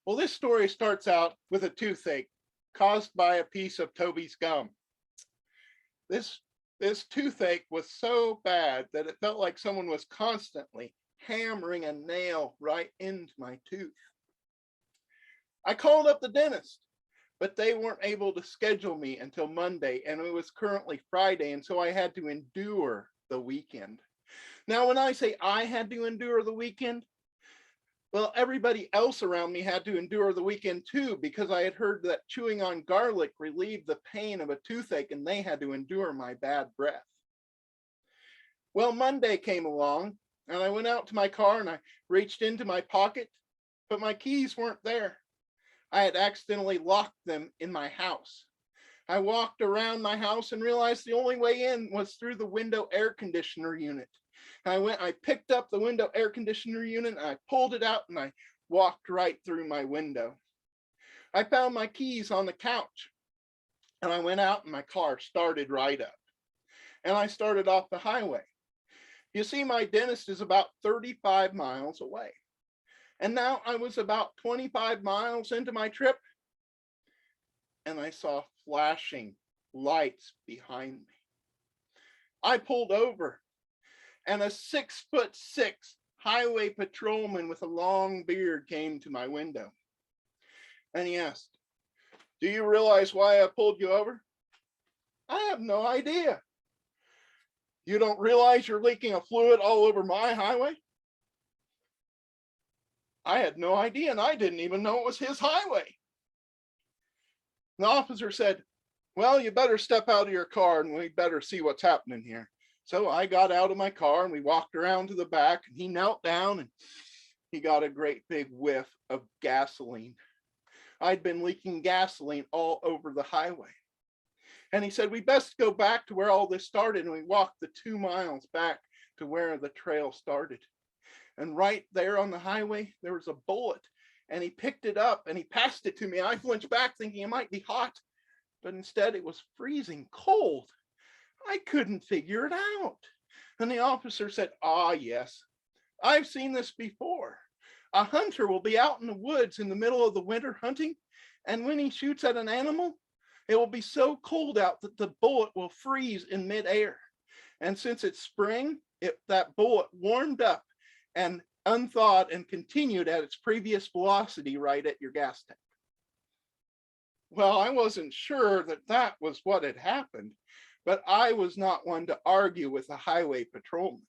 Well, this story starts out with a toothache caused by a piece of Toby's gum. This this toothache was so bad that it felt like someone was constantly hammering a nail right into my tooth. I called up the dentist, but they weren't able to schedule me until Monday, and it was currently Friday, and so I had to endure the weekend. Now, when I say I had to endure the weekend, well, everybody else around me had to endure the weekend too, because I had heard that chewing on garlic relieved the pain of a toothache, and they had to endure my bad breath. Well, Monday came along, and I went out to my car and I reached into my pocket, but my keys weren't there. I had accidentally locked them in my house. I walked around my house and realized the only way in was through the window air conditioner unit. I picked up the window air conditioner unit, and I pulled it out, and I walked right through my window. I found my keys on the couch, and I went out, and my car started right up. And I started off the highway. You see, my dentist is about 35 miles away. And now I was about 25 miles into my trip, and I saw flashing lights behind me. I pulled over, and a 6'6" highway patrolman with a long beard came to my window. And he asked, "Do you realize why I pulled you over?" "I have no idea." "You don't realize you're leaking a fluid all over my highway?" I had no idea, and I didn't even know it was his highway. The officer said, "Well, you better step out of your car and we better see what's happening here." So I got out of my car and we walked around to the back, and he knelt down and he got a great big whiff of gasoline. I'd been leaking gasoline all over the highway. And he said, "We best go back to where all this started." And we walked the 2 miles back to where the trail started. And right there on the highway, there was a bullet, and he picked it up and he passed it to me. I flinched back thinking it might be hot, but instead it was freezing cold. I couldn't figure it out. And the officer said, "Ah, yes, I've seen this before. A hunter will be out in the woods in the middle of the winter hunting, and when he shoots at an animal, it will be so cold out that the bullet will freeze in midair. And since it's spring, that bullet warmed up and unthawed and continued at its previous velocity right at your gas tank." Well, I wasn't sure that that was what had happened, but I was not one to argue with a highway patrolman.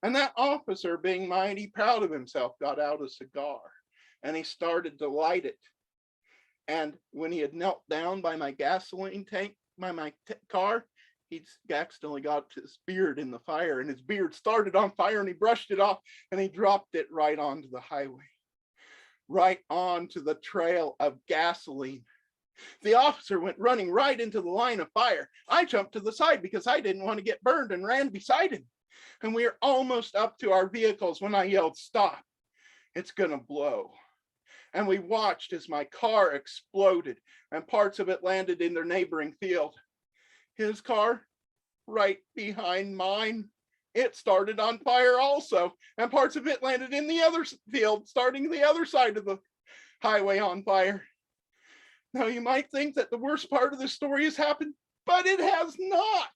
And that officer, being mighty proud of himself, got out a cigar and he started to light it. And when he had knelt down by my gasoline tank, by my car, he accidentally got his beard in the fire, and his beard started on fire, and he brushed it off and he dropped it right onto the highway, right onto the trail of gasoline. The officer went running right into the line of fire. I jumped to the side because I didn't want to get burned and ran beside him. And we were almost up to our vehicles when I yelled, "Stop, it's gonna blow." And we watched as my car exploded and parts of it landed in their neighboring field. His car, right behind mine, it started on fire also, and parts of it landed in the other field, starting the other side of the highway on fire. Now, you might think that the worst part of this story has happened, but it has not.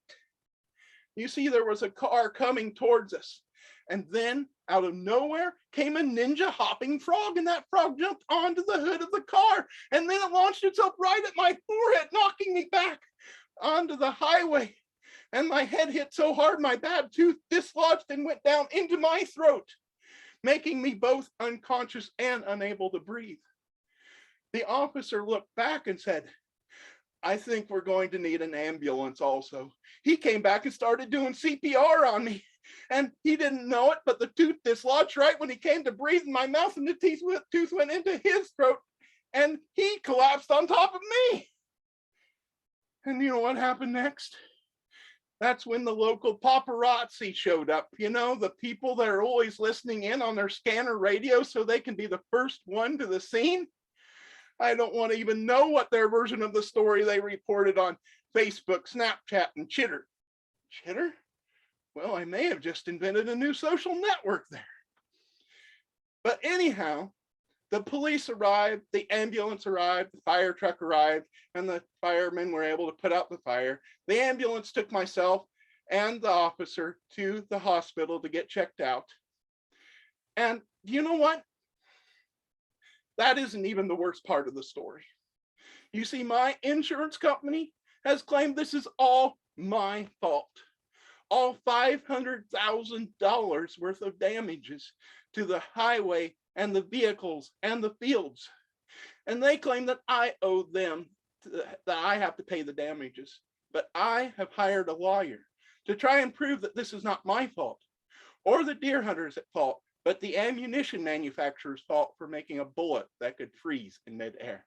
You see, there was a car coming towards us, and then out of nowhere came a ninja hopping frog, and that frog jumped onto the hood of the car, and then it launched itself right at my forehead, knocking me back onto the highway. And my head hit so hard, my bad tooth dislodged and went down into my throat, making me both unconscious and unable to breathe. The officer looked back and said, "I think we're going to need an ambulance also." He came back and started doing CPR on me. And he didn't know it, but the tooth dislodged right when he came to breathe in my mouth, and the tooth went into his throat, and he collapsed on top of me. And you know what happened next? That's when the local paparazzi showed up. You know, the people that are always listening in on their scanner radio so they can be the first one to the scene. I don't want to even know what their version of the story they reported on Facebook, Snapchat, and Chitter. Chitter? Well, I may have just invented a new social network there. But anyhow, The police arrived, the ambulance arrived, the fire truck arrived, and the firemen were able to put out the fire. The ambulance took myself and the officer to the hospital to get checked out. And you know what? That isn't even the worst part of the story. You see, my insurance company has claimed this is all my fault. All $500,000 worth of damages to the highway and the vehicles and the fields. And they claim that I owe them, that I have to pay the damages. But I have hired a lawyer to try and prove that this is not my fault or the deer hunters at fault, but the ammunition manufacturer's fault for making a bullet that could freeze in midair.